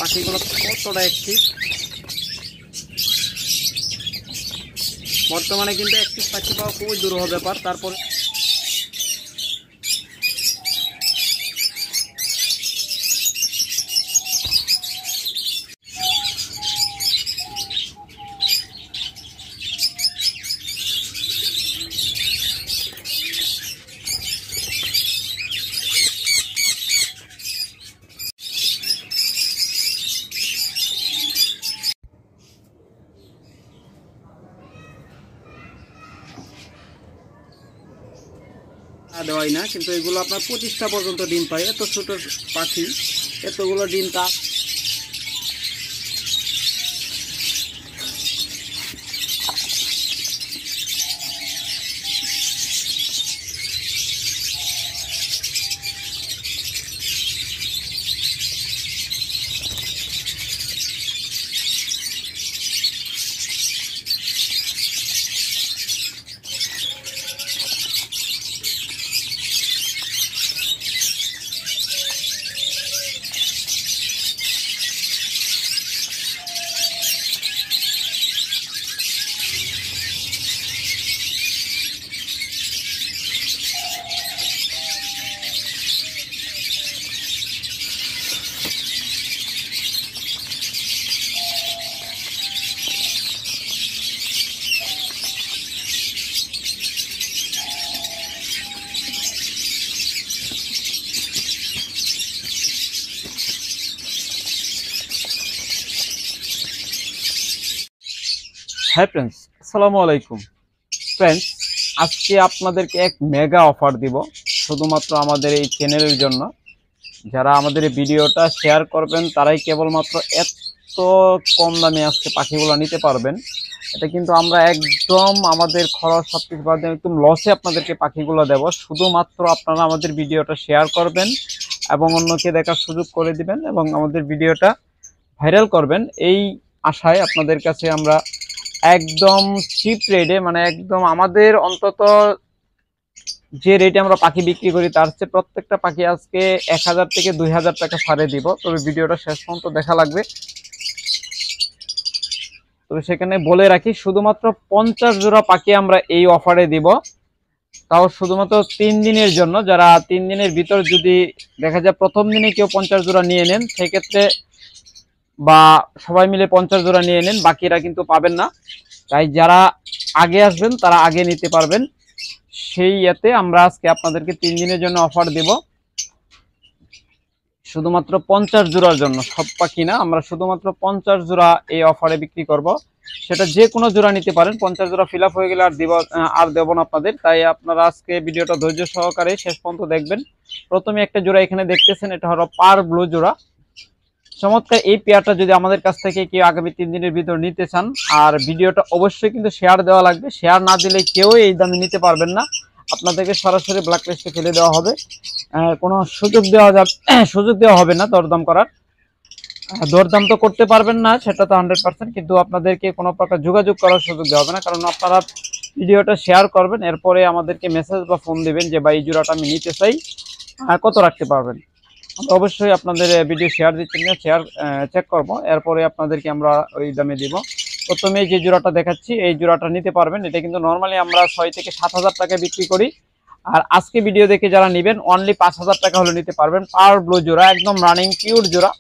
পাখিগুলো কতটা অ্যাক্টিভ। বর্তমানে কিন্তু অ্যাক্টিভ পাখি পাওয়া খুবই দুরূহ ব্যাপার। তারপর দেওয়াই না, কিন্তু এগুলো আপনার 25টা পর্যন্ত ডিম পায়। এত ছোট পাখি এতগুলো ডিম তা हाय फ्रेंड्स আসসালামু আলাইকুম फ्रेंड्स আজকে আপনাদেরকে এক মেগা অফার দিব শুধুমাত্র আমাদের এই চ্যানেলের জন্য। যারা আমাদের এই ভিডিওটা শেয়ার করবেন তারাই কেবলমাত্র এত কম দামে আজকে পাখিগুলো নিতে পারবেন। এটা কিন্তু আমরা একদম আমাদের খরচ সবকিছু বাদ দিয়ে একদম লসে আপনাদেরকে পাখিগুলো দেব। শুধুমাত্র আপনারা আমাদের ভিডিওটা শেয়ার করবেন এবং অন্যকে দেখার সুযোগ করে দিবেন এবং আমাদের ভিডিওটা ভাইরাল করবেন। এই আশায় আপনাদের কাছে আমরা একদম চিপ রেটে, মানে একদম আমাদের অন্তত যে রেটে আমরা পাখি বিক্রি করি তার চেয়ে প্রত্যেকটা পাখি আজকে 1000 থেকে 2000 টাকা ছাড়ে দিব। তবে ভিডিওটা শেষ পর্যন্ত দেখা লাগবে। তবে সেখানে বলে রাখি শুধুমাত্র 50 জোড়া পাখি আমরা এই অফারে দিব, তাও শুধুমাত্র 3 দিনের জন্য। যারা 3 দিনের ভিতর যদি দেখা যায় প্রথম দিনে কেউ 50 জোড়া নিয়ে নেন, সেক্ষেত্রে বা সবাই মিলে 50 জোড়া নিয়ে নেন, বাকিরা কিন্তু পাবেন না। তাই যারা আগে আসবেন তারা আগে নিতে পারবেন। সেই ইয়েতে আমরা আজকে আপনাদেরকে 3 দিনের জন্য অফার দেব, শুধুমাত্র 50 জোড়ার জন্য। সব পাখি না, আমরা শুধুমাত্র 50 জোড়া এই অফারে বিক্রি করব। সেটা যে কোনো জোড়া নিতে পারেন। 50 জোড়া ফিল আপ হয়ে গেলে আর দেব না আপনাদের। তাই আপনারা আজকে ভিডিওটা ধৈর্য সহকারে শেষ পর্যন্ত দেখবেন। প্রথমে একটা জোড়া এখানে দেখতেছেন, এটা হলো পার ব্লু জোড়া। চমৎকার এই পেয়ারটা যদি আমাদের কাছ থেকে কেউ আগামী 3 দিনের ভিতর নিতে চান, আর ভিডিওটা অবশ্যই কিন্তু শেয়ার দেওয়া লাগবে। শেয়ার না দিলে কেউ এই দামে নিতে পারবেন না, আপনাদেরকে সরাসরি ব্ল্যাক লিস্টে ফেলে দেওয়া হবে। কোনো সুযোগ দেওয়া হবে না দরদাম করার। দরদাম তো করতে পারবেন না, সেটা তো 100%, কিন্তু আপনাদেরকে কোনো প্রকার যোগাযোগ করার সুযোগ দেওয়া হবে না। কারণ আপনারা ভিডিওটা শেয়ার করবেন, এরপরে আমাদেরকে মেসেজ বা ফোন দিবেন যে ভাই এই জোড়াটা আমি নিতে চাই, কত রাখতে পারবেন। আমরা অবশ্যই আপনাদের ভিডিও শেয়ার দিচ্ছেন না, শেয়ার চেক করব, এরপরে আপনাদেরকে আমরা ওই দামে দিব। প্রথমে যে জোড়াটা দেখাচ্ছি এই জোড়াটা নিতে পারবেন। এটা কিন্তু নর্মালি আমরা 6 থেকে 7000 টাকায় বিক্রি করি, আর আজকে ভিডিও দেখে যারা নেবেন অনলি 5000 টাকা হলে নিতে পারবেন। পাওয়ার ব্লু জোড়া, একদম রানিং পিওর জোড়া,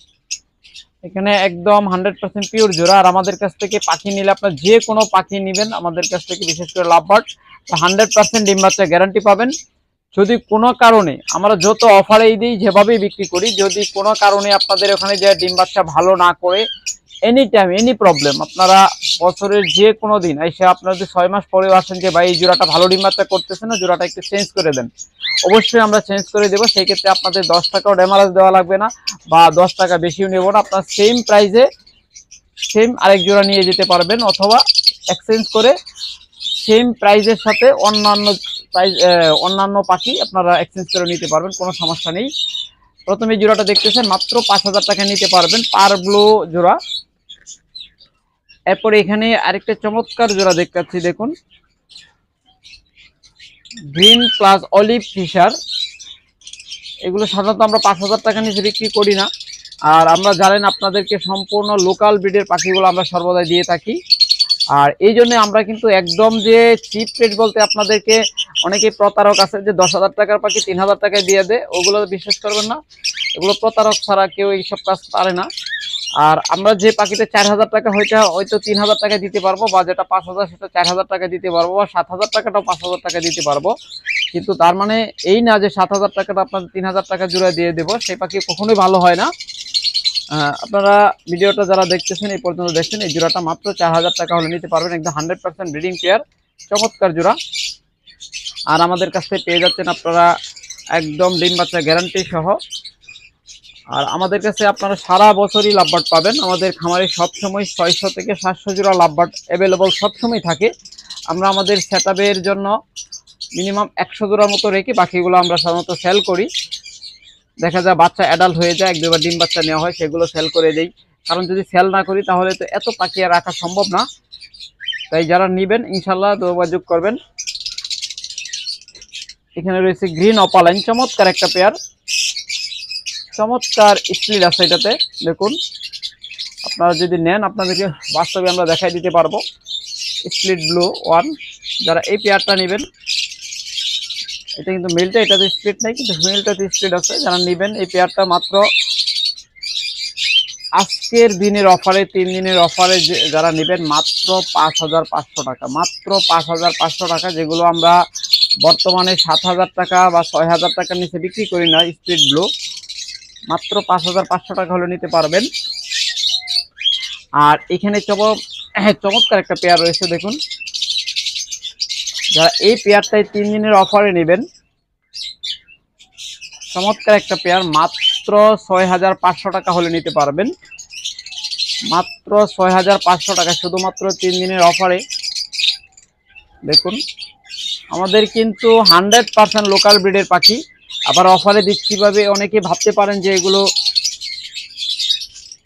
এখানে একদম 100% পিওর জোড়া। আর আমাদের কাছ থেকে পাখি নিলে আপনার যে কোনো পাখি নেবেন আমাদের কাছ থেকে, বিশেষ করে লাভবার্ড, 100% ডিম বাচ্চা গ্যারান্টি পাবেন। যদি কোনো কারণে আমরা যত অফারেই দিই, যেভাবেই বিক্রি করি, যদি কোনো কারণে আপনাদের ওখানে যে ডিম বাচ্চা ভালো না করে, এনি টাইম এনি প্রবলেম, আপনারা বছরের যে কোনো দিন এসে আপনারা যদি 6 মাস পরেও আসেন যে ভাই এই জোড়াটা ভালো ডিম বাচ্চা করতেছে না, জোড়াটা একটু চেঞ্জ করে দেন, অবশ্যই আমরা চেঞ্জ করে দেবো। সেই ক্ষেত্রে আপনাদের 10 টাকাও ড্যামারেজ দেওয়া লাগবে না, বা 10 টাকা বেশিও নেব না। আপনার সেম প্রাইসে সেম আরেক জোড়া নিয়ে যেতে পারবেন, অথবা এক্সচেঞ্জ করে সেম প্রাইজের সাথে অন্যান্য পাখি আপনারা এক্সচেঞ্জ করে নিতে পারবেন, কোনো সমস্যা নেই। প্রথমে জোড়াটা দেখতেছেন মাত্র 5000 টাকা নিতে পারবেন, পার ব্লু জোড়া। এরপরে এখানে আরেকটা চমৎকার জোড়া দেখাচ্ছি, দেখুন, গ্রিন প্লাস অলিভ ফিশার। এগুলো সাধারণত আমরা 5000 টাকা নিচে বিক্রি করি না, আর আমরা জানেন আপনাদেরকে সম্পূর্ণ লোকাল ব্রিডের পাখিগুলো আমরা সর্বদাই দিয়ে থাকি। আর এই জন্য আমরা কিন্তু একদম যে চিপ রেট বলতে আপনাদেরকে অনেকে প্রতারক আছে যে 10,000 টাকার পাখি 3,000 টাকায় দিয়ে দেয়, ওগুলো বিশ্বাস করবেন না। এগুলো প্রতারক ছাড়া কেউ এইসব কাজ পারে না। আর আমরা যে পাখিতে 4,000 টাকা হয়তো 3,000 টাকায় দিতে পারবো, বা যেটা 5,000 সেটা 4,000 টাকা দিতে পারবো, বা 7,000 টাকাটাও 5,000 টাকা দিতে পারবো। কিন্তু তার মানে এই না যে 7,000 টাকাটা আপনার 3,000 টাকা জুড়ে দিয়ে দেবো, সেই পাখি কখনোই ভালো হয় না। আপনারা ভিডিওটা যারা দেখতেছেন এই পর্যন্ত দেখছেন, এই জোড়াটা মাত্র 4,000 টাকা হলে নিতে পারবেন। একদম 100% ব্রিডিং পেয়ার, চমৎকার জোড়া। আর আমাদের কাছ থেকে পেয়ে যাচ্ছেন আপনারা একদম ডিম বাচ্চা গ্যারান্টি সহ। আর আমাদের কাছে আপনারা সারা বছরই লাভবার্ড পাবেন। আমাদের খামারে সবসময় 600 থেকে 700 জোড়া লাভবার্ড অ্যাভেলেবল সবসময় থাকে। আমরা আমাদের সেটআপের জন্য মিনিমাম 100 জোড়ার মতো রেখে বাকিগুলো আমরা সাধারণত সেল করি। দেখা যায় বাচ্চা অ্যাডাল্ট হয়ে যায়, 1-2বার ডিম বাচ্চা নেওয়া হয়, সেগুলো সেল করে দেই। কারণ যদি সেল না করি তাহলে তো এত পাখি আর রাখা সম্ভব না। তাই যারা নেবেন ইনশাল্লাহ যোগাযোগ করবেন। এখানে রয়েছে গ্রিন অপালাইন, চমৎকার একটা পেয়ার, চমৎকার স্প্লিট আছে এটাতে। দেখুন আপনারা যদি নেন আপনাদেরকে বাস্তবে আমরা দেখাই দিতে পারবো। স্প্লিট ব্লু ওয়ান, যারা এই পেয়ারটা নেবেন, এটা কিন্তু মেলটা, এটাতে স্প্লিট নাই কিন্তু মেলটাতে স্প্লিট আছে। যারা নেবেন এই পেয়ারটা মাত্র আজকের দিনের অফারে, 3 দিনের অফারে যারা নেবেন মাত্র 5,500 টাকা, মাত্র 5,500 টাকা। যেগুলো আমরা বর্তমানে 7,000 টাকা বা 6,000 টাকার নিচে বিক্রি করি না স্প্লিট ব্লু, মাত্র 5,500 টাকা হলে নিতে পারবেন। আর এখানে চমৎকার একটা পেয়ার রয়েছে দেখুন। যারা এই পেয়ারটাই 3 দিনের অফারে নেবেন, চমৎকার একটা পেয়ার, মাত্র 6,500 টাকা হলে নিতে পারবেন। মাত্র 6,500 টাকা শুধুমাত্র 3 দিনের অফারে। দেখুন আমাদের কিন্তু 100% লোকাল ব্রিডের পাখি, আবার অফারে দিচ্ছি ভাবে অনেকে ভাবতে পারেন যে এগুলো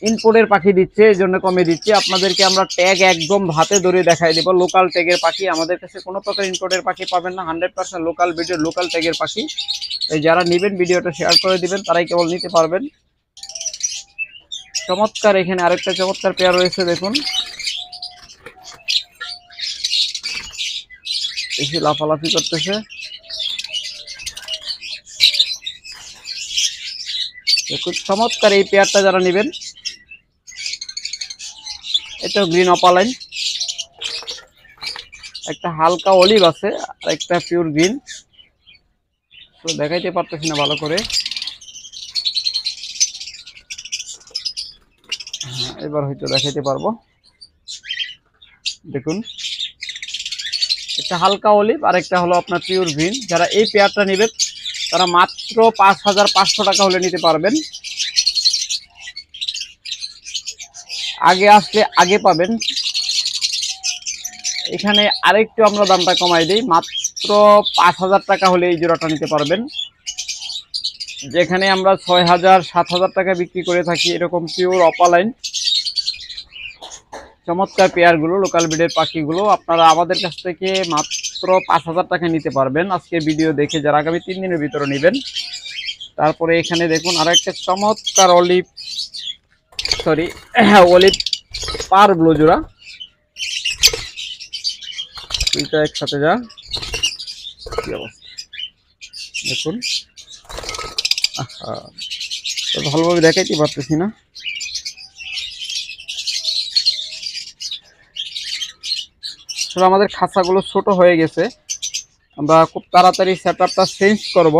ইনপোর্টের পাখি দিচ্ছে এই জন্য কমে দিচ্ছে। আপনাদেরকে আমরা ট্যাগ একদম হাতে ধরে দেখাই দেবো, লোকাল ট্যাগের পাখি। আমাদের কাছে কোনো প্রকার ইনপোর্টের পাখি পাবেন না, 100% লোকাল ব্রিডের লোকাল ট্যাগের পাখি। এই যারা নেবেন ভিডিওটা শেয়ার করে দিবেন, তারাই কেবল নিতে পারবেন। চমৎকার এখানে আরেকটা চমৎকার পেয়ার রয়েছে দেখুন, এসে লাফালাফি করতেছে। দেখুন চমৎকার এই পেয়ারটা যারা নেবেন, এটা গ্রিন অপালাইন, একটা হালকা অলিভ আছে আর একটা পিওর গ্রিন। তো দেখাইতে পারতেছি না ভালো করে, এবার হয়তো দেখাইতে পারবো। দেখুন একটা হালকা অলিভ আর একটা হলো আপনার পিওর গ্রিন। যারা এই পেয়ারটা নেবেন তারা মাত্র 5,500 টাকা হলে নিতে পারবেন। আগে আসলে আগে পাবেন। এখানে আরেকটু আমরা দামটা কমাই দিই, মাত্র 5,000 টাকা হলে এই জোড়াটা নিতে পারবেন। যেখানে আমরা 6,000 7,000 টাকা বিক্রি করে থাকি এরকম পিওর অপালাইন চমৎকার পেয়ারগুলো, লোকাল ব্রিডের পাখিগুলো আপনারা আমাদের কাছ থেকে মাত্র 5,000 টাকা নিতে পারবেন আজকে ভিডিও দেখে, যারা আগামী 3 দিনের ভিতরে নেবেন। তারপরে এখানে দেখুন আরো একটা চমৎকার অলিভ পার ব্লু জোড়া, দুইটা একসাথে যা কি অবস্থা দেখুন। ভালোভাবে দেখাইতে পারতেছি না। আসলে আমাদের খাঁচাগুলো ছোট হয়ে গেছে, আমরা খুব তাড়াতাড়ি সেটআপটা চেঞ্জ করব,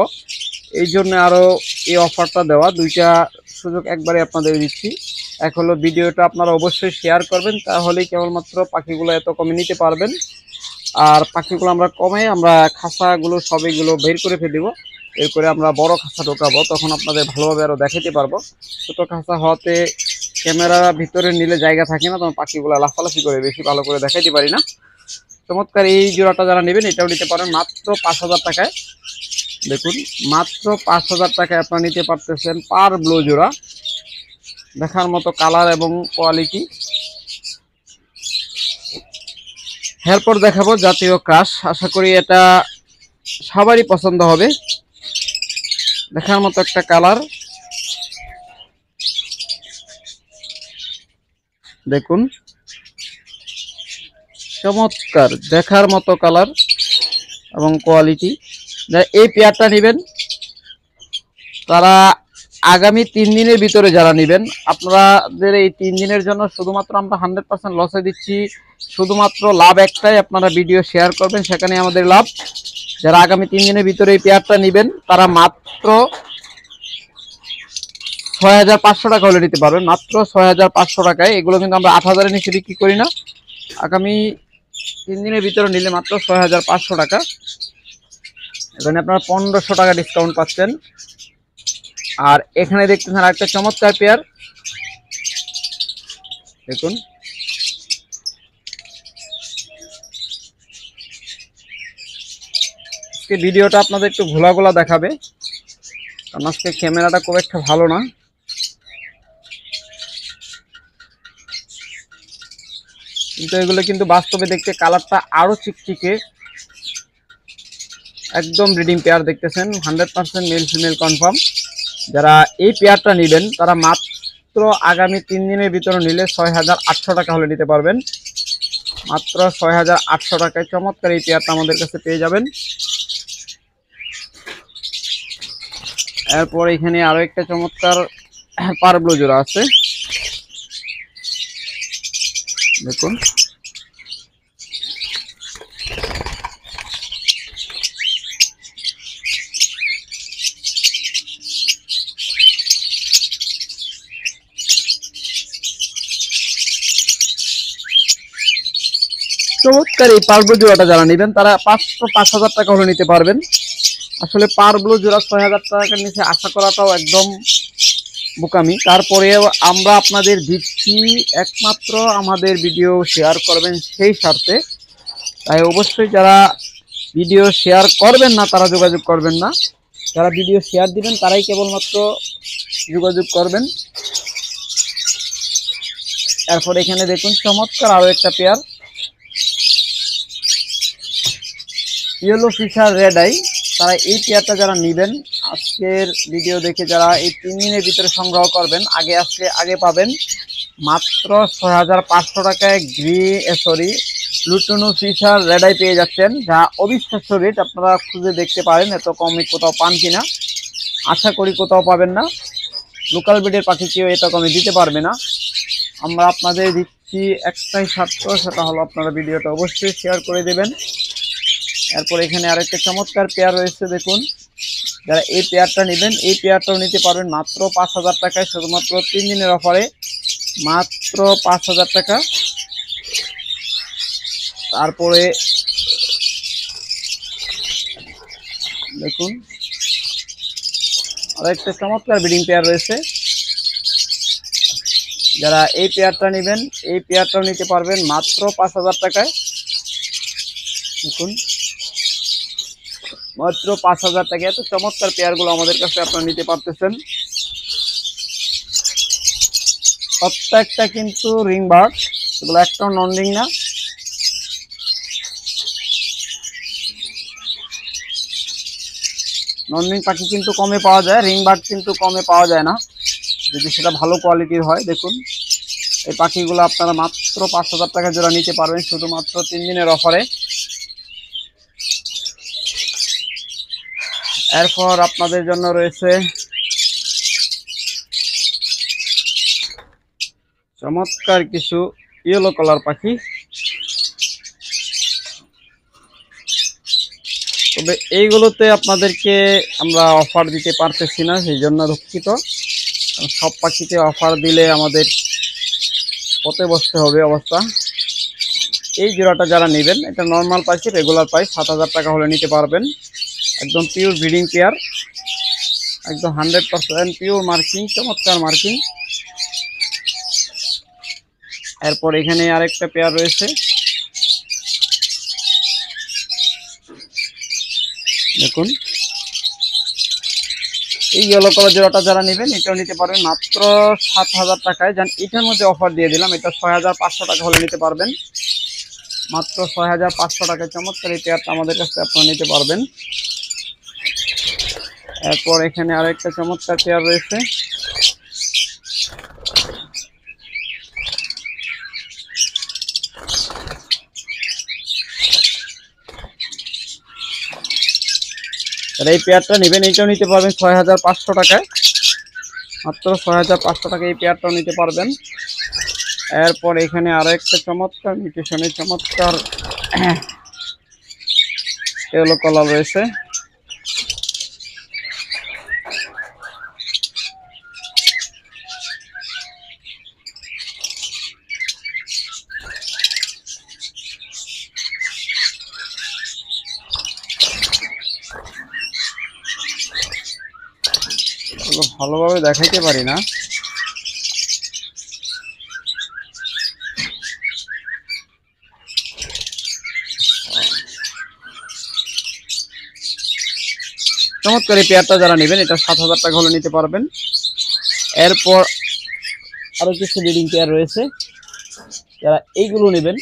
এই জন্য আরও এই অফারটা দেওয়া। দুইটা সুযোগ একবারে আপনাদের দিচ্ছি। এক হলো ভিডিওটা আপনারা অবশ্যই শেয়ার করবেন, তাহলেই কেবলমাত্র পাখিগুলো এত কমে নিতে পারবেন। আর পাখিগুলো আমরা খাঁচাগুলো সবইগুলো বের করে ফেলব, এরপরে আমরা বড় খাঁচা ঢোকাবো, তখন আপনাদের ভালোভাবে আরও দেখাতে পারবো। ছোট খাঁচা হওয়াতে ক্যামেরা ভিতরে নিলে জায়গা থাকে না, তখন পাখিগুলো লাফালাফি করে বেশি ভালো করে দেখাইতে পারি না। চমৎকার এই জোড়াটা যারা নেবেন এটাও নিতে পারেন মাত্র 5,000 টাকায়। দেখুন মাত্র 5,000 টাকায় আপনারা নিতে পারতেছেন পার ব্লু জোড়া, দেখার মতো কালার এবং কোয়ালিটি। এরপর দেখাবো জাতীয় ক্রাশ, আশা করি এটা সবারই পছন্দ হবে, দেখার মতো একটা কালার, দেখুন চমৎকার দেখার মতো কালার এবং কোয়ালিটি। এই পেয়ারটা নেবেন তারা আগামী 3 দিনের ভিতরে যারা নেবেন, আপনাদের এই 3 দিনের জন্য শুধুমাত্র আমরা 100% লসে দিচ্ছি। শুধুমাত্র লাভ একটাই, আপনারা ভিডিও শেয়ার করবেন, সেখানে আমাদের লাভ। যারা আগামী 3 দিনের ভিতরে এই পেয়ারটা নেবেন তারা মাত্র 6500 টাকা হলে নিতে পারবেন, মাত্র 6500 টাকায়। এগুলো কিন্তু আমরা 8000 এর নিচে বিক্রি করি না। আগামী 3 দিনের ভিতরে নিলে মাত্র 6500 টাকা। এখানে আপনারা 1500 টাকা ডিসকাউন্ট পাচ্ছেন। আর এখানে দেখতেছেন আরেকটা চমৎকার পেয়ার, দেখুন আজকে ভিডিওটা আপনাদের একটু ঘোলা ঘোলা দেখাবে, কারণ আজকে ক্যামেরাটা খুব একটা ভালো না। কিন্তু এগুলো কিন্তু বাস্তবে দেখতে কালারটা আরো চিকচিকে, একদম ব্রিডিং পেয়ার দেখতেছেন, 100% মেল ফিমেল কনফার্ম। যারা এই পেয়ারটা নেবেন তারা মাত্র আগামী 3 দিনের ভিতরে নিলে 6800 টাকা হলে নিতে পারবেন, মাত্র 6800 টাকায় চমৎকার এই পেয়ারটা আমাদের কাছে পেয়ে যাবেন। এরপর এখানে আরো একটা চমৎকার পারব্লু জোড়া আছে, দেখুন চমৎকার এই পারব্লু জোড়াটা যারা নেবেন তারা 5000 টাকা হলে নিতে পারবেন। আসলে পারব্লু জোড়া 6000 টাকার নিচে আশা করাটাও একদম বোকামি। তারপরেও আমরা আপনাদের দিচ্ছি একমাত্র আমাদের ভিডিও শেয়ার করবেন সেই স্বার্থে। তাই অবশ্যই যারা ভিডিও শেয়ার করবেন না তারা যোগাযোগ করবেন না, যারা ভিডিও শেয়ার দিবেন তারাই কেবলমাত্র যোগাযোগ করবেন। এরপর এখানে দেখুন চমৎকার আরো একটা pair, yellow Fischer red eye. তারা এই পেয়ারটা যারা নেবেন আজকের ভিডিও দেখে, যারা এই 3 দিনের ভিতরে সংগ্রহ করবেন, আগে আসলে আগে পাবেন, মাত্র 6500 টাকায় লুটুনু ফিশার রেড আই পেয়ে যাচ্ছেন, যা অবিশ্বাস্য রেট। আপনারা খুঁজে দেখতে পারেন, এত কমে কোথাও পান কিনা, আশা করি কোথাও পাবেন না। লোকাল ব্রিডের পাখি কেউ এত কমে দিতে পারবে না। আমরা আপনাদের দিচ্ছি একটাই স্বার্থ, সেটা হলো আপনারা ভিডিওটা অবশ্যই শেয়ার করে দেবেন। এরপর এখানে আরেকটা চমৎকার পেয়ার রয়েছে, দেখুন যারা এই পেয়ারটা নেবেন এই পেয়ারটাও নিতে পারবেন মাত্র 5000 টাকায়, শুধুমাত্র 3 দিনের অফারে, মাত্র 5000 টাকা। তারপরে দেখুন আরেকটা চমৎকার ব্রিডিং পেয়ার রয়েছে, যারা এই পেয়ারটা নেবেন এই পেয়ারটাও নিতে পারবেন মাত্র 5000 টাকায়। দেখুন মাত্র 5000 টাকা, এত চমৎকার পেয়ারগুলো আমাদের কাছে আপনারা নিতে পারতেছেন। প্রত্যেকটা কিন্তু রিং বার্ড, এগুলো একটাও নন রিং না। নন রিং পাখি কিন্তু কমে পাওয়া যায়, রিং বার্ড কিন্তু কমে পাওয়া যায় না, যদি সেটা ভালো কোয়ালিটির হয়। দেখুন এই পাখিগুলো আপনারা মাত্র 5000 টাকা জোড়া নিতে পারবেন, শুধুমাত্র 3 দিনের অফারে। এরপর আপনাদের জন্য রয়েছে চমৎকার কিছু ইয়েলো কালার পাখি, তবে এইগুলোতে আপনাদেরকে আমরা অফার দিতে পারতেছি না, সেই জন্য দুঃখিত। সব পাখিতে অফার দিলে আমাদের পথে বসতে হবে অবস্থা। এই জোড়াটা যারা নেবেন, এটা নর্মাল পাখি, রেগুলার প্রাইস 7000 টাকা হলে নিতে পারবেন। একদম পিওর ব্রিডিং পেয়ার, একদম 100% পিওর মার্কিং, চমৎকার মার্কিং। এরপর এখানে আরেকটা পেয়ার রয়েছে, দেখুন এই ইয়েলো কালার জোড়াটা যারা নেবেন এটাও নিতে পারবেন মাত্র 7000 টাকায়। যান এটার মধ্যে অফার দিয়ে দিলাম, এটা 6500 টাকা হলে নিতে পারবেন, মাত্র 6500 টাকায় চমৎকার এই পেয়ারটা আমাদের কাছে আপনারা নিতে পারবেন। এরপর এখানে আরেকটা চমৎকার পেয়ার রয়েছে, এই পেয়ারটা নেবেন, এইটাও নিতে পারবেন 6500 টাকায়, মাত্র 6500 টাকা এই পেয়ারটাও নিতে পারবেন। এরপর এখানে আরো একটা চমৎকার মিউটেশনের চমৎকার ইয়েলো কালার রয়েছে। ভালোভাবে দেখাইতে পারি না, চমৎকার এই পেয়ারটা যারা নেবেন এটা 7000 টাকা হলে নিতে পারবেন। এরপর আরো কিছু ব্রিডিং পেয়ার রয়েছে, যারা এইগুলো নেবেন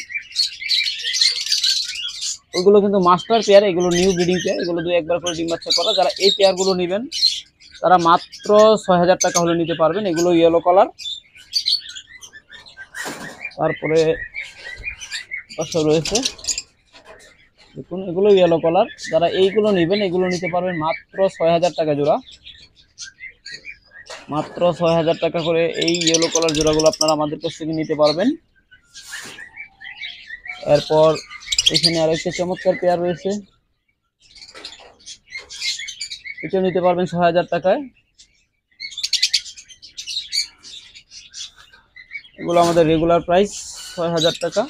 ওইগুলো কিন্তু মাস্টার পেয়ার, এগুলো নিউ ব্রিডিং পেয়ার, এগুলো 2-1 বার করে ডিম বাচ্চা করা। যারা এই পেয়ারগুলো নেবেন তারা মাত্র 6000 টাকা হলে নিতে পারবেন। এগুলো ইয়েলো কালার। তারপরে পাশে রয়েছে দেখুন, এগুলো ইয়েলো কালার। যারা এইগুলো নেবেন এগুলো নিতে পারবেন মাত্র 6000 টাকা জোড়া, মাত্র 6000 টাকা করে এই ইয়েলো কালার জোড়াগুলো আপনারা আমাদের কাছ থেকে নিতে পারবেন। এরপর এখানে আরেকটা চমৎকার পেয়ার রয়েছে, এটা নিতে পারবেন 6000 টাকায়। এগুলো আমাদের রেগুলার প্রাইস 6000 টাকা।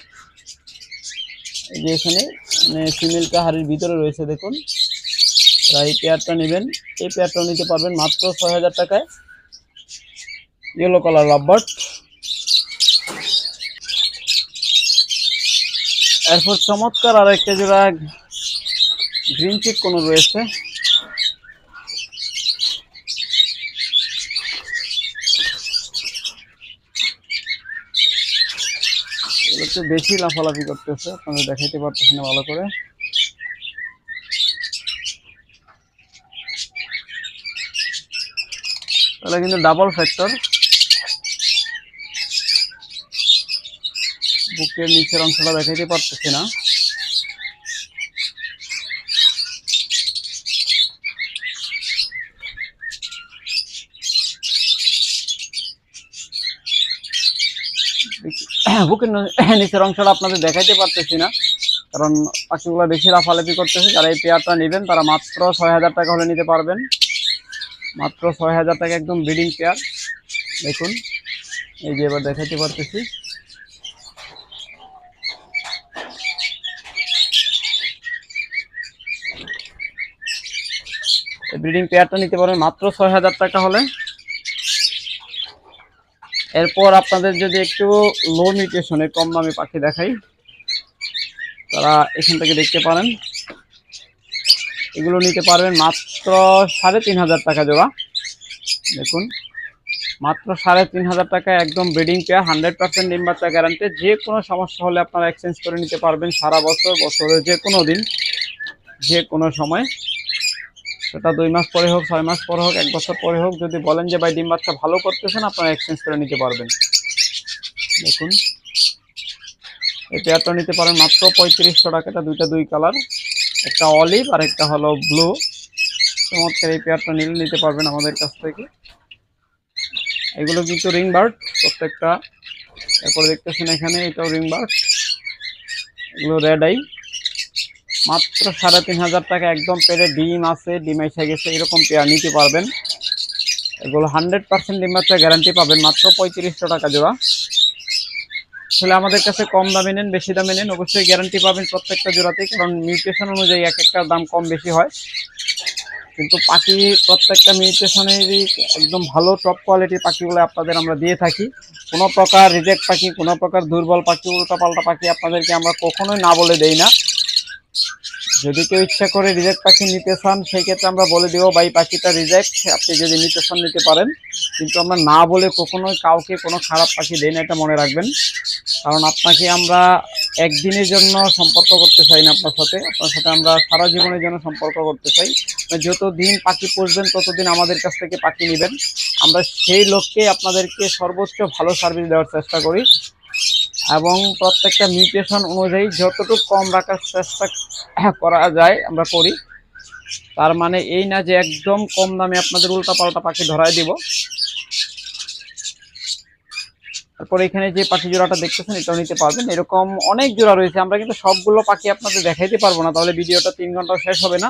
এই যে এখানে ফিমেল কাহারির ভিতরে রয়েছে দেখুন, এই পেয়ারটা নেবেন, এই পেয়ারটাও নিতে পারবেন মাত্র 6000 টাকায়, ইয়েলো কালার লাভবার্ড। এরপর চমৎকার আর একটা জোড়া গ্রিন চিক কোনো রয়েছে, একটু বেশি লাফালাফি করতেছে, আপনাদের দেখাইতে পারতেছি না ভালো করে। তাহলে কিন্তু ডাবল ফ্যাক্টর, বুকের নিচের অংশটা দেখাইতে পারতেছি না। বুকের নিচের অংশটা আপনাদের দেখাইতে পারতেছি না, কারণ পাখিগুলো বেশি লাফালাফি করতেছে। যারা এই পেয়ারটা নেবেন তারা মাত্র 6000 টাকা হলে নিতে পারবেন, মাত্র 6000 টাকা, একদম ব্রিডিং পেয়ার। দেখুন এই যে এবার দেখাইতে পারতেছি, ব্রিডিং পেয়ারটা নিতে পারবেন মাত্র 6000 টাকা হলে। এরপর আপনাদের যদি একটু লো মিউটেশনে কম দামি পাখি দেখাই, তারা এখান থেকে দেখতে পারেন, এগুলো নিতে পারবেন মাত্র 3500 টাকা জোড়া। দেখুন মাত্র 3500 টাকা, একদম ব্রিডিং পেয়ার, 100% ডিম বাচ্চা গ্যারান্টি। যে কোনো সমস্যা হলে আপনারা এক্সচেঞ্জ করে নিতে পারবেন সারা বছর, বছরের যে কোনো দিন, যে কোনো সময়, সেটা 2 মাস পরে হোক, 6 মাস পরে হোক, 1 বছর পরে হোক। যদি বলেন যে ভাই ডিম বাচ্চা ভালো করতেছেন, আপনারা এক্সচেঞ্জ করে নিতে পারবেন। দেখুন এই পেয়ারটা নিতে পারেন মাত্র 3500 টাকা। এটা দুইটা 2 কালার, একটা অলিভ আর একটা হলো ব্লু। চমৎকার এই পেয়ারটা নিতে পারবেন আমাদের কাছ থেকে। এগুলো কিন্তু রিং বার্ড প্রত্যেকটা। এরপর দেখতেছেন এখানে এটাও রিং বার্ড, এগুলো রেড আই। মাত্র 3500 টাকা, একদম পেরে ডিম আছে, ডিম এসে গেছে এরকম পেয়ার নিতে পারবেন। এগুলো 100% ডিম বাচ্চা গ্যারান্টি পাবেন, মাত্র 3500 টাকা জোড়া। আসলে আমাদের কাছে কম দামে নেন বেশি দামে নেন, অবশ্যই গ্যারান্টি পাবেন প্রত্যেকটা জোড়াতেই, কারণ মিউটেশন অনুযায়ী এক একটা দাম কম বেশি হয়। কিন্তু পাখি প্রত্যেকটা মিউটেশনেরই একদম ভালো টপ কোয়ালিটির পাখিগুলো আপনাদের আমরা দিয়ে থাকি। কোনো প্রকার রিজেক্ট পাখি, কোনো প্রকার দুর্বল পাখি, উল্টাপাল্টা পাখি আপনাদেরকে আমরা কখনোই না বলে দেই না। যদি কেউ ইচ্ছা করে রিজেক্ট পাখি নিতে চান, সেই ক্ষেত্রে আমরা বলে দেবো ভাই পাখিটা রিজেক্ট, আপনি যদি নিতে চান নিতে পারেন। কিন্তু আমরা না বলে কখনোই কাউকে কোনো খারাপ পাখি দেই না, এটা মনে রাখবেন। কারণ আপনাকে আমরা একদিনের জন্য সম্পর্ক করতে চাই না, আপনার সাথে আমরা সারা জীবনের জন্য সম্পর্ক করতে চাই। যতদিন পাখি পুষবেন ততদিন আমাদের কাছ থেকে পাখি নেবেন। আমরা সেই লক্ষ্যে আপনাদেরকে সর্বোচ্চ ভালো সার্ভিস দেওয়ার চেষ্টা করি, এবং প্রত্যেকটা মিউটেশন অনুযায়ী যতটুকু কম রাখার চেষ্টা করা যায় আমরা করি। তার মানে এই না যে একদম কম দামে আপনাদের উল্টাপাল্টা পাখি ধরায় দিব। তারপর এখানে যে পাখি জোড়াটা দেখতেছেন এটাও নিতে পারবেন। এরকম অনেক জোড়া রয়েছে, আমরা কিন্তু সবগুলো পাখি আপনাদের দেখাইতে পারবো না, তাহলে ভিডিওটা 3 ঘন্টা শেষ হবে না।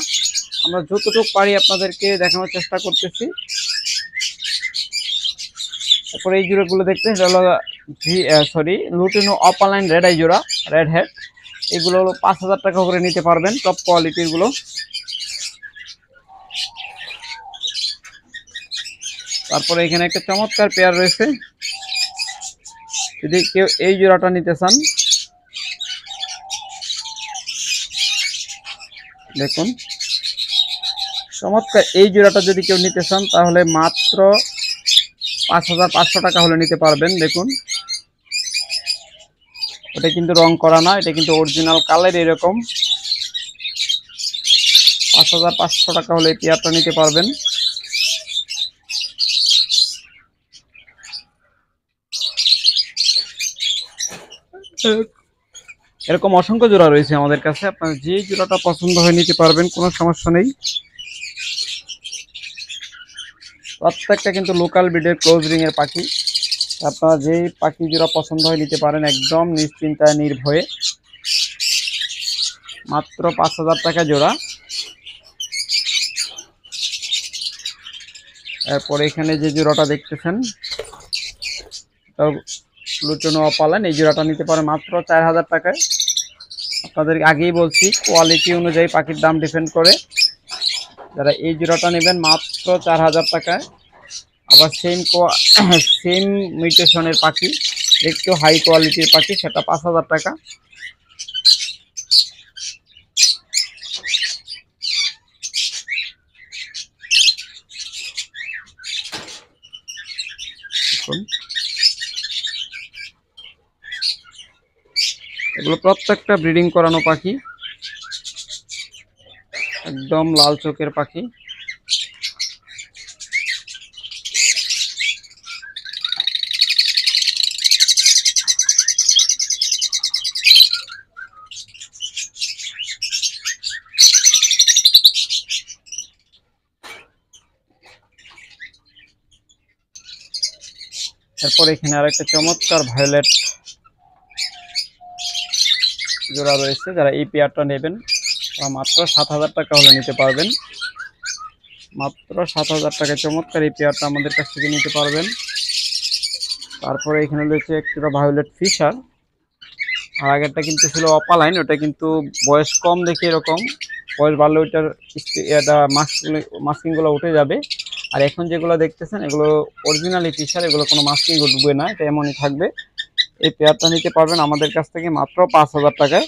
আমরা যতটুকু পারি আপনাদেরকে দেখানোর চেষ্টা করতেছি। তারপরে এই জোড়াগুলো দেখতে এটা হলো লুটিনো অপালাইন রেড আই জোড়া, রেড হেড। এগুলো হলো 5000 টাকা করে নিতে পারবেন, টপ কোয়ালিটির গুলো। তারপরে এখানে একটা চমৎকার পেয়ার রয়েছে, যদি কেউ এই জোড়াটা নিতে চান দেখুন চমৎকার এই জোড়াটা যদি কেউ নিতে চান তাহলে মাত্র 5500 টাকা হলে নিতে পারবেন। দেখুন এটা কিন্তু রং করা না, এটা কিন্তু অরিজিনাল কালার এরকম। 5500 টাকা হলে এই পেয়ারটা নিতে পারবেন। এরকম অসংখ্য জোড়া রয়েছে আমাদের কাছে, আপনার যে জোড়াটা পছন্দ হয় নিতে পারবেন, কোনো সমস্যা নেই। প্রত্যেকটা কিন্তু লোকাল ব্রিডের ক্লোজ রিং এর পাখি, আপনারা যেই পাখি জোড়া পছন্দ হয় নিতে পারেন একদম নিশ্চিন্তায় নির্ভয়ে, মাত্র 5000 টাকা জোড়া। এরপরে এখানে যে জোড়াটা দেখতেছেন লুটনো অপালান, এই জোড়াটা নিতে পারে মাত্র 4000 টাকায়। আপনাদেরকে আগেই বলছি কোয়ালিটি অনুযায়ী পাখির দাম ডিপেন্ড করে। যারা এই জোড়াটা নেবেন মাত্র 4000 টাকায়। আবার সেম মিউটেশনের পাখি, একটু হাই কোয়ালিটির পাখি, সেটা 5000 টাকা। এগুলো প্রত্যেকটা ব্রিডিং করানো পাখি, একদম লাল চোখের পাখি। এরপর এখানে আরেকটা চমৎকার ভায়োলেট জোড়া রয়েছে, যারা এই পেয়ারটা নেবেন মাত্র 7000 টাকা হলে নিতে পারবেন। মাত্র 7000 টাকায় চমৎকার এই পেয়ারটা আমাদের কাছ থেকে নিতে পারবেন। তারপরে এখানে রয়েছে একটা ভায়োলেট ফিশার, আর আগেরটা কিন্তু ছিল অপালাইন, ওটা কিন্তু বয়স কম দেখে এরকম, বয়স বাড়লে ওইটার এটা মাস্কিংগুলো উঠে যাবে। আর এখন যেগুলো দেখতেছেন এগুলো অরিজিনালি ফিশার, এগুলো কোনো মাস্কিং উঠবে না, এটা এমনই থাকবে। এই পেয়ারটা নিতে পারবেন আমাদের কাছ থেকে মাত্র 5000 টাকায়,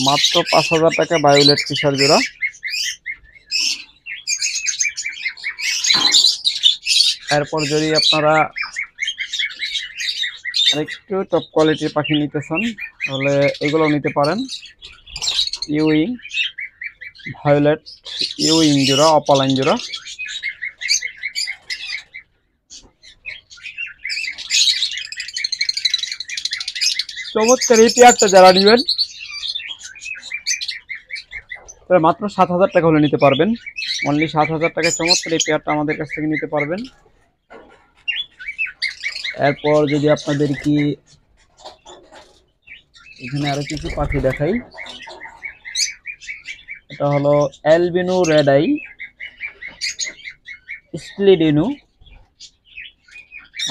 মাত্র 5000 টাকায় ভায়োলেট ফিশার জোড়া। এরপর যদি আপনারা আরেকটু টপ কোয়ালিটির পাখি নিতে চান তাহলে এগুলো নিতে পারেন। ইউইং ভায়োলেট ইউইং জোড়া, অপালাইন জোড়া। চমৎকার এই পেয়ারটা যারা নেবেন তারা মাত্র 7000 টাকা হলে নিতে পারবেন। অনলি 7000 টাকায় চমৎকার এই পেয়ারটা আমাদের কাছ থেকে নিতে পারবেন। এরপর যদি আপনাদের কি এখানে আরো কিছু পাখি দেখাই, এটা হলো অ্যালবিনো রেড আই স্প্লিডিনো।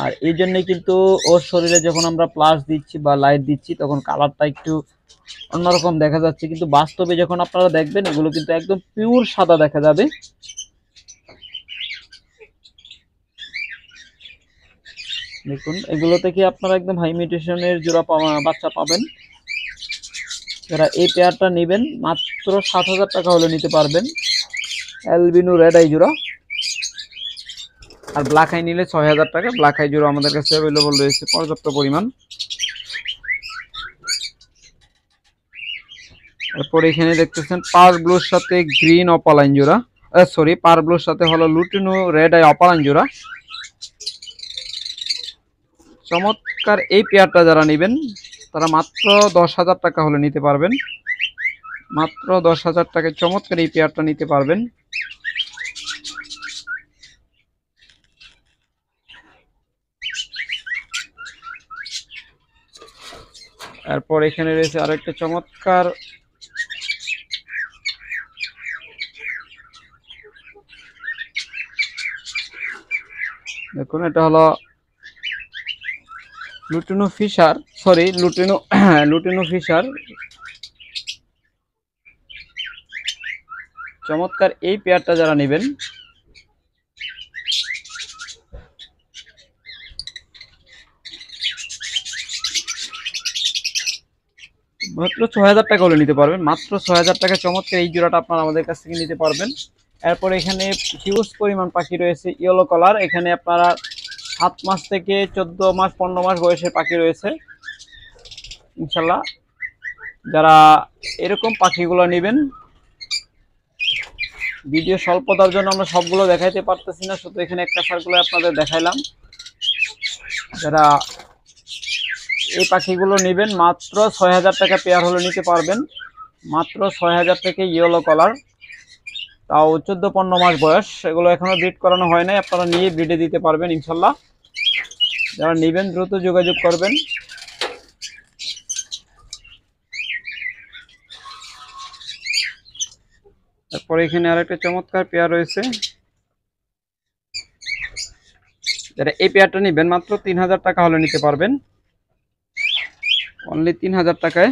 আর এই জন্যই কিন্তু ওর শরীরে যখন আমরা প্লাস দিচ্ছি বা লাইট দিচ্ছি তখন কালারটা একটু অন্যরকম দেখা যাচ্ছে, কিন্তু বাস্তবে যখন আপনারা দেখবেন এগুলো কিন্তু একদম পিওর সাদা দেখা যাবে। দেখুন এগুলো থেকে আপনারা একদম হাই মিউটেশনের জোড়া বাচ্চা পাবেন। যারা এই পেয়ারটা নেবেন মাত্র 7000 টাকা হলে নিতে পারবেন, অ্যালবিনো রেড আই জোড়া। আর ব্ল্যাক আই নিলে 6000 টাকা। ব্ল্যাক আই জোড়া আমাদের কাছে অ্যাভেলেবল রয়েছে পর্যাপ্ত পরিমাণ। এরপর এখানে দেখতেছেন পার ব্লুর সাথে গ্রিন অপালাইন জোড়া, পার ব্লুর সাথে হলো লুটিনো রেড আই অপালাইন জোড়া। চমৎকার এই পেয়ারটা যারা নেবেন তারা মাত্র 10000 টাকা হলে নিতে পারবেন। মাত্র 10,000 টাকায় চমৎকার এই পেয়ারটা নিতে পারবেন। এরপর এখানে রয়েছে আরেকটা চমৎকার দেখুন, এটা হলো lutino Fischer, sorry lutino lutino Fischer. চমৎকার এই পেয়ারটা যারা নেবেন মাত্র 6,000 টাকা হলে নিতে পারবেন। মাত্র 6,000 টাকা চমৎকার এই জোড়াটা আপনারা আমাদের কাছ থেকে নিতে পারবেন। এরপর এখানে হিউজ পরিমাণ পাখি রয়েছে ইয়েলো কালার। এখানে আপনারা 7 মাস থেকে 14 মাস 15 মাস বয়সের পাখি রয়েছে। ইনশাল্লাহ যারা এরকম পাখিগুলো নেবেন, ভিডিও স্বল্পতার জন্য আমরা সবগুলো দেখাইতে পারতেছি না, শুধু এখানে একটা সার্কুলে আপনাদের দেখাইলাম। যারা এই পাখিগুলো নেবেন মাত্র 6,000 টাকা পেয়ার হলে নিতে পারবেন। মাত্র 6,000 থেকে ইয়েলো কালার, তাও 14-15 মাস বয়স। এগুলো এখনো ব্রিড করানো হয় নাই, আপনারা নিয়ে ব্রিডে দিতে পারবেন ইনশাল্লাহ। যারা নেবেন দ্রুত যোগাযোগ করবেন। তারপরে এখানে আরেকটা চমৎকার পেয়ার রয়েছে। যারা এই পেয়ারটা নেবেন মাত্র 3,000 টাকা হলে নিতে পারবেন, অনলি 3,000 টাকায়।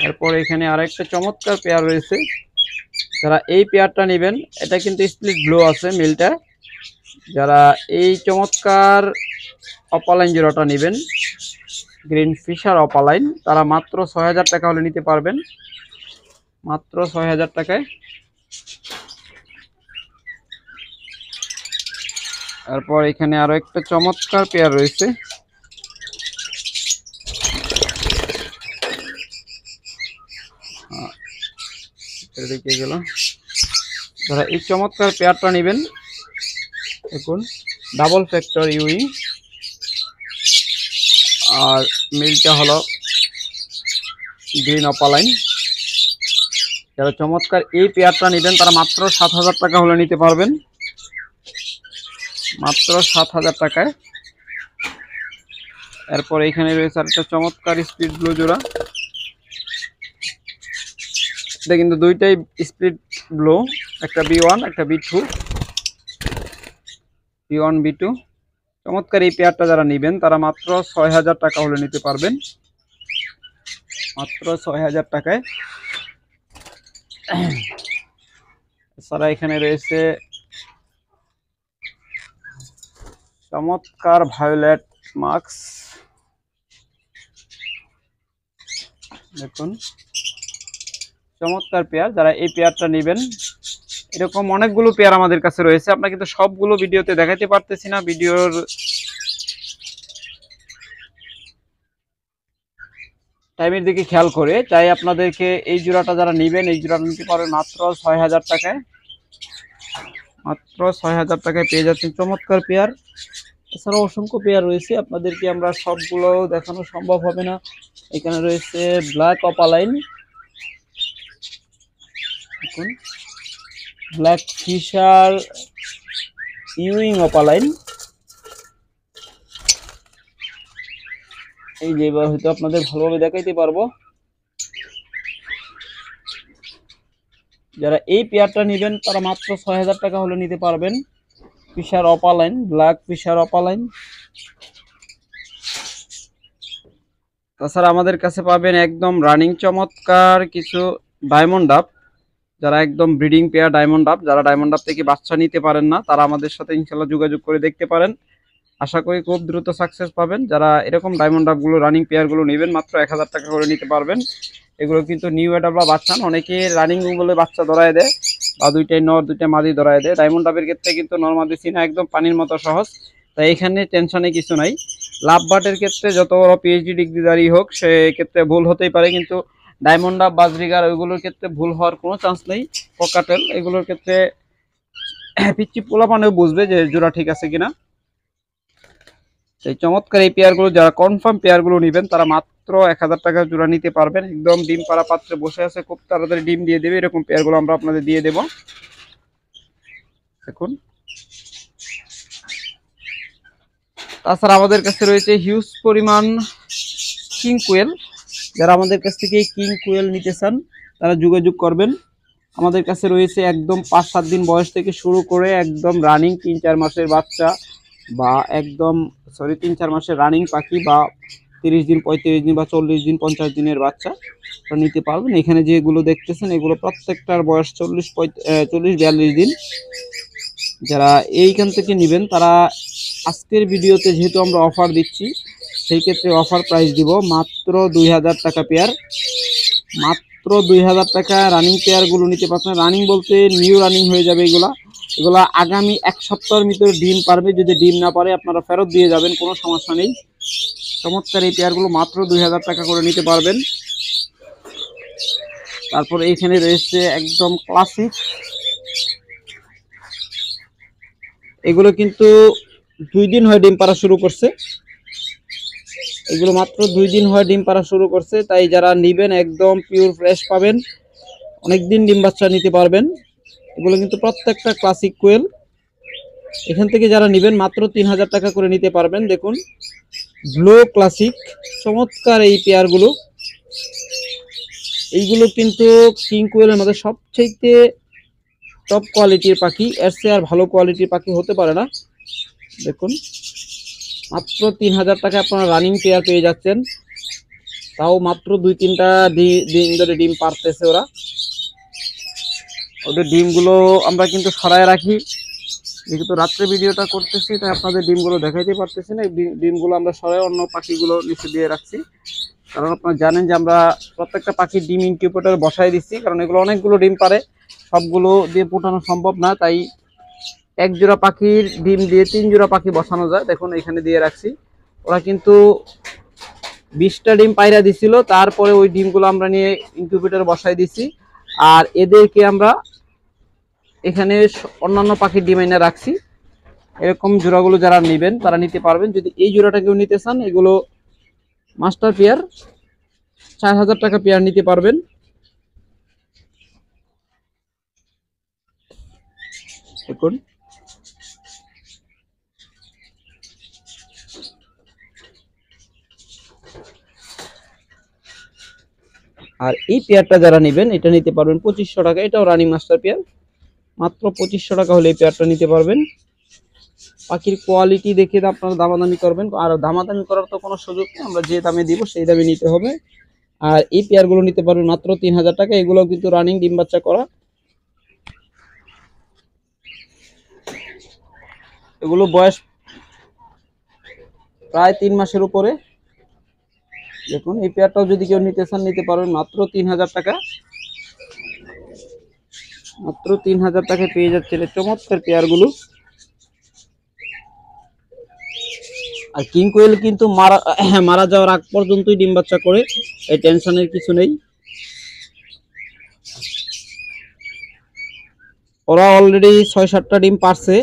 এরপর এখানে আরেকটা চমৎকার পেয়ার রয়েছে। যারা এই পেয়ারটা নেবেন, এটা কিন্তু স্প্লিট ব্লু আছে মিলটা। যারা এই চমৎকার অপালাইন জোড়াটা নেবেন, গ্রিন ফিশার অপালাইন, তারা মাত্র 6,000 টাকা হলে নিতে পারবেন, মাত্র 6,000 টাকায়। তারপর এখানে আরো একটা চমৎকার পেয়ার রয়েছে। এদিকে গেল। যারা এই চমৎকার পেয়ারটা নেবেন, দেখুন ডাবল ফ্যাক্টর ইউই, আর মিলটা হলো গ্রিন অপালাইন। যারা চমৎকার এই পেয়ারটা নেবেন তারা মাত্র 7,000 টাকা হলে নিতে পারবেন, মাত্র 7,000 টাকায়। এরপর এখানে রয়েছে আরেকটা চমৎকার স্পিড ব্লু জোড়া। এটা কিন্তু দুইটাই স্পিড ব্লু, একটা B1 একটা B2, B1 B2। চমৎকার এই পেয়ারটা যারা নেবেন তারা মাত্র 6,000 টাকা হলে নিতে পারবেন, মাত্র 6,000 টাকায়। এছাড়া এখানে রয়েছে চমৎকার ভায়োলেট মাক্স, দেখুন চমৎকার পেয়ার। যারা এই পেয়ারটা নেবেন, এরকম অনেকগুলো পেয়ার আমাদের কাছে রয়েছে, আমরা কিন্তু সবগুলো ভিডিওতে দেখাতে পারতেছি না ভিডিওর টাইমের দিকে খেয়াল করে। তাই আপনাদেরকে এই জোড়াটা যারা নেবেন, এই জোড়াটা নিতে পারবেন মাত্র 6,000 টাকায়, মাত্র 6,000 টাকায় পেয়ে যাচ্ছেন চমৎকার পেয়ার। এছাড়াও অসংখ্য পেয়ার রয়েছে, আপনাদেরকে আমরা সবগুলো দেখানো সম্ভব হবে না। এখানে রয়েছে ব্ল্যাক অপালাইন, দেখুন ব্ল্যাক ফিশার ইউইং অপালাইন। এই যে এবার হয়তো আপনাদের ভালোভাবে দেখাইতে পারবো। যারা এই পেয়ারটা নেবেন তারা মাত্র 6,000 টাকা হলে নিতে পারবেন, Fischer opaline, black Fischer opaline. তাছাড়া আমাদের কাছে পাবেন একদম রানিং চমৎকার কিছু ডায়মন্ড ডাব। যারা একদম ব্রিডিং পেয়ার ডায়মন্ড ডাব, যারা ডায়মন্ড ডাব থেকে বাচ্চা নিতে পারেন না, তারা আমাদের সাথে ইনশাল্লাহ যোগাযোগ করে দেখতে পারেন। আশা করি খুব দ্রুত সাকসেস পাবেন। যারা এরকম ডায়মন্ড ডাবগুলো রানিং পেয়ারগুলো নেবেন মাত্র 1,000 টাকা করে নিতে পারবেন। এগুলো কিন্তু নিউ অ্যাডাল্ট বা বাচ্চা, অনেকে রানিং বলে বাচ্চা ধরায় দেয়, বা দুইটাই নর দুইটাই মাদি ধরায় দেয়। ডায়মন্ড ডাবের ক্ষেত্রে কিন্তু নর মাদি চিনা একদম পানির মতো সহজ, তাই এখানে টেনশনে কিছু নাই। লাভ বাটের ক্ষেত্রে যত বড় পিএইচডি ডিগ্রিধারী হোক, সেক্ষেত্রে ভুল হতেই পারে, কিন্তু ডায়মন্ড ডাব বাজরিগার ওইগুলোর ক্ষেত্রে ভুল হওয়ার কোনো চান্স নেই। পকাটেল এগুলোর ক্ষেত্রে পিচ্ছি পোলাপানেও বুঝবে যে জোড়া ঠিক আছে কিনা। এই চমৎকার এই পেয়ারগুলো যারা কনফার্ম পেয়ারগুলো নেবেন তারা মাত্র 1000 টাকা জোড়া নিতে পারবেন। একদম ডিম পাড়া পাত্রে বসে আছে, খুব তাড়াতাড়ি ডিম দিয়ে দেবে, এরকম পেয়ারগুলো আমরা আপনাদের দিয়ে দেব। দেখুন, তাছাড়া আমাদের কাছে রয়েছে হিউজ পরিমাণ কিং কোয়েল। যারা আমাদের কাছ থেকে কিং কোয়েল নিতে চান তারা যোগাযোগ করবেন। আমাদের কাছে রয়েছে একদম 5-7 দিন বয়স থেকে শুরু করে একদম রানিং 3-4 মাসের বাচ্চা, বা একদম 3-4 মাসের রানিং পাখি, বা 30 দিন 35 দিন বা 40 দিন 50 দিনের বাচ্চা নিতে পারবেন। এখানে যেগুলো দেখতেছেন এগুলো প্রত্যেকটার বয়স 40-42 দিন। যারা এইখান থেকে নেবেন তারা আজকের ভিডিওতে যেহেতু আমরা অফার দিচ্ছি, সেই ক্ষেত্রে অফার প্রাইস দিব মাত্র 2000 টাকা পেয়ার। মাত্র 2000 টাকা রানিং পেয়ারগুলো নিতে পারছেন। রানিং বলতে নিউ রানিং হয়ে যাবে এগুলা আগামী 1 সপ্তাহের ভিতরে ডিম পারবে। যদি ডিম না পারে আপনারা ফেরত দিয়ে যাবেন, কোনো সমস্যা নেই। চমৎকার এই পেয়ারগুলো মাত্র 2000 টাকা করে নিতে পারবেন। তারপর এইখানে রয়েছে একদম ক্লাসিক, এগুলো কিন্তু 2 দিন হয় ডিম পাড়া শুরু করছে। এগুলো মাত্র 2 দিন হয় ডিম পাড়া শুরু করছে, তাই যারা নেবেন একদম পিওর ফ্রেশ পাবেন, অনেকদিন ডিম বাচ্চা নিতে পারবেন। এগুলো কিন্তু প্রত্যেকটা ক্লাসিক কোয়েল। এখান থেকে যারা নেবেন মাত্র 3000 টাকা করে নিতে পারবেন। দেখুন, ব্লু ক্লাসিক, চমৎকার এই পেয়ারগুলো। এইগুলো কিন্তু কিং কোয়েলের মধ্যে সবচেয়ে টপ কোয়ালিটির পাখি, এর চেয়ে আর ভালো কোয়ালিটির পাখি হতে পারে না। দেখুন, মাত্র 3000 টাকা আপনারা রানিং পেয়ার পেয়ে যাচ্ছেন, তাও মাত্র 2-3টা দিন ধরে ডিম পারতেছে ওরা। ওদের ডিমগুলো আমরা কিন্তু সরায় রাখি, যেহেতু রাত্রে ভিডিওটা করতেছি তাই আপনাদের ডিমগুলো দেখাইতে পারতেছি না। ডিমগুলো আমরা সরাই অন্য পাখিগুলো নিচে দিয়ে রাখছি, কারণ আপনারা জানেন যে আমরা প্রত্যেকটা পাখির ডিম ইনকিউবেটর বসাই দিচ্ছি, কারণ এগুলো অনেকগুলো ডিম পারে, সবগুলো দিয়ে ফোটানো সম্ভব না। তাই 1 জোড়া পাখির ডিম দিয়ে 3 জোড়া পাখি বসানো যায়। দেখুন, এখানে দিয়ে রাখছি। ওরা কিন্তু 20টা ডিম পায়রা দিছিল, তারপরে ওই ডিমগুলো আমরা নিয়ে ইনকিউবেটর বসাই দিছি। আর এদেরকে আমরা এখানে অন্যান্য পাখির ডিম এনে রাখছি। এরকম জোড়াগুলো যারা নেবেন তারা নিতে পারবেন। যদি এই জোড়াটা কেউ নিতে চান, এগুলো মাস্টার পেয়ার, 4000 টাকা পেয়ার নিতে পারবেন। দেখুন, আর এই পেয়ারটা যারা নেবেন এটা নিতে পারবেন 2500 টাকা। এটাও রানিং মাস্টার পেয়ার, মাত্র 2500 টাকা হলে এই পেয়ারটা নিতে পারবেন। পাখির কোয়ালিটি দেখে আপনারা দামাদামি করবেন, আর দামাদামি করার তো কোনো সুযোগ নেই, আমরা যে দামে দিব সেই দামে নিতে হবে। আর এই পেয়ারগুলো নিতে পারবেন মাত্র 3000 টাকা। এগুলো কিন্তু রানিং ডিম বাচ্চা করা, এগুলো বয়স প্রায় 3 মাসের উপরে। দেখুন, এই পেয়ারটাও যদি কেউ নিতে চান নিতে পারবেন মাত্র 3000 টাকা। মাত্র 3000 টাকায় পেয়ে যাচ্ছেন চমৎকার পেয়ারগুলো। আর কিং কোয়েল কিন্তু মারা যাওয়ার আগ পর্যন্তই ডিম বাচ্চা করে, এই টেনশনের কিছু নেই। ওরা অলরেডি 6-7টা ডিম পারছে।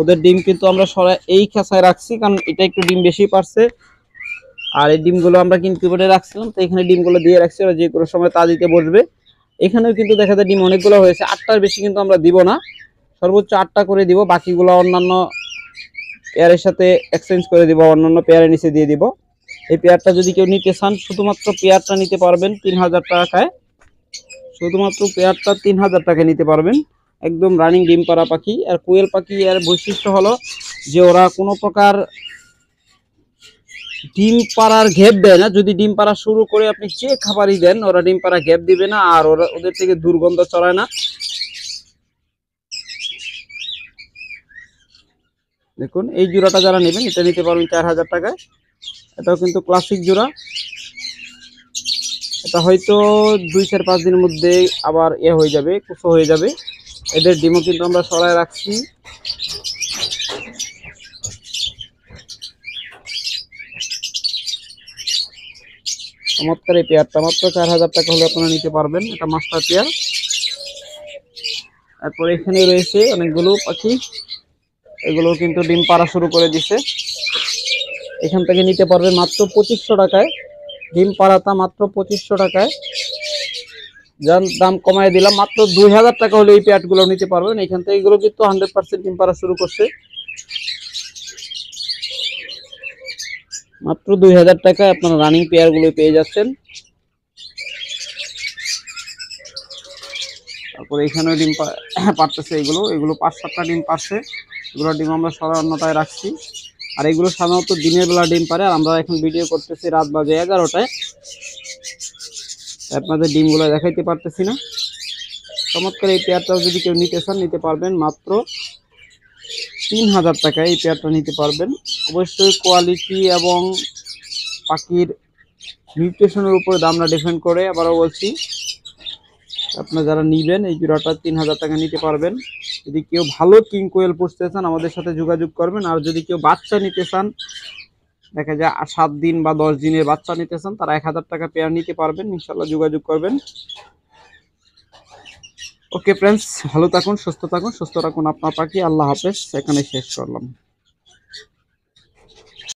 ওদের ডিম কিন্তু আমরা সরাই এই খাঁচায় রাখছি, কারণ এটা একটু ডিম বেশি পারছে। আর এই ডিমগুলো আমরা কিন্তু রাখছিলাম, তো এখানে ডিমগুলো দিয়ে রাখছি, ওরা যে কোনো সময় তা দিতে বসবে। এখানেও কিন্তু দেখা যায় ডিম অনেকগুলো হয়েছে, 8টার বেশি কিন্তু আমরা দিব না, সর্বোচ্চ 8টা করে দিব। বাকিগুলো অন্যান্য পেয়ারের সাথে এক্সচেঞ্জ করে দিব, অন্যান্য পেয়ারের নিচে দিয়ে দিব। এই পেয়ারটা যদি কেউ নিতে চান, শুধুমাত্র পেয়ারটা নিতে পারবেন 3000 টাকায়। শুধুমাত্র পেয়ারটা 3000 টাকায় নিতে পারবেন। একদম রানিং ডিম পাড়া পাখি। আর কোয়েল পাখি এর বৈশিষ্ট্য হলো যে ওরা কোনো প্রকার ডিম পাড়ার গ্যাপ দেয় না। যদি ডিম পাড়া শুরু করে আপনি যে খাবারই দেন, ওরা ডিম পাড়া গ্যাপ দিবে না, আর ওদের থেকে দুর্গন্ধ ছড়ায় না। দেখুন, এই জোড়াটা যারা নেবেন এটা নিতে পারবেন 4000 টাকায়। এটাও কিন্তু ক্লাসিক জোড়া। এটা হয়তো 2-4-5 দিনের মধ্যে আবার হয়ে যাবে, কুচো হয়ে যাবে। এদের ডিমও কিন্তু আমরা সরায় রাখছি। চমৎকার এই পেয়ারটা মাত্র 4000 টাকা হলে আপনারা নিতে পারবেন। এটা মাস্টার পেয়ার। তারপর এখানে রয়েছে অনেকগুলো পাখি, এগুলো কিন্তু ডিম পাড়া শুরু করে দিছে। এখান থেকে নিতে পারবেন মাত্র 2500 টাকায়। ডিম পাড়াতা মাত্র 2500 টাকায়, যার দাম কমায় দিলাম মাত্র 2000 টাকা হলে এই পেয়ারগুলো নিতে পারবেন এখান থেকে। এগুলো কিন্তু 100% ডিম পাড়া শুরু করছে, মাত্র 2000 টাকায় আপনারা রানিং পেয়ারগুলো পেয়ে যাচ্ছেন। তারপরে এখানেও ডিম পারতেছে, এগুলো 5-7টা ডিম পারছে। এগুলো ডিম আমরা অন্যটায় রাখছি, আর এগুলো সাধারণত দিনের বেলা ডিম পারে। আর আমরা এখন ভিডিও করতেছি রাত বাজে 11টায়, আপনাদের ডিমগুলো দেখাইতে পারতেছি না। চমৎকার এই পেয়ারটাও যদি কেউ নিতে চান নিতে পারবেন মাত্র 3000 টাকায়। এই পেয়ারটা নিতে পারবেন। অবশ্যই কোয়ালিটি এবং পাখির নিউট্রিশনের উপরে দামটা ডিপেন্ড করে। আবারও বলছি, আপনারা যারা নিবেন এই জোড়াটা 3000 টাকা নিতে পারবেন। যদি কেউ ভালো কিং কোয়েল পুষতে চান আমাদের সাথে যোগাযোগ করবেন। আর যদি কেউ বাচ্চা নিতে চান, দেখা যায় 7 দিন বা 10 দিনের বাচ্চা নিতে চান, তারা 1000 টাকা পেয়ার নিতে পারবেন। ইনশাল্লাহ যোগাযোগ করবেন। ওকে ফ্রেন্ডস, ভালো থাকুন, সুস্থ থাকুন, সুস্থ রাখুন আপনার পাখি। আল্লাহ হাফেজ, এখানে শেষ করলাম।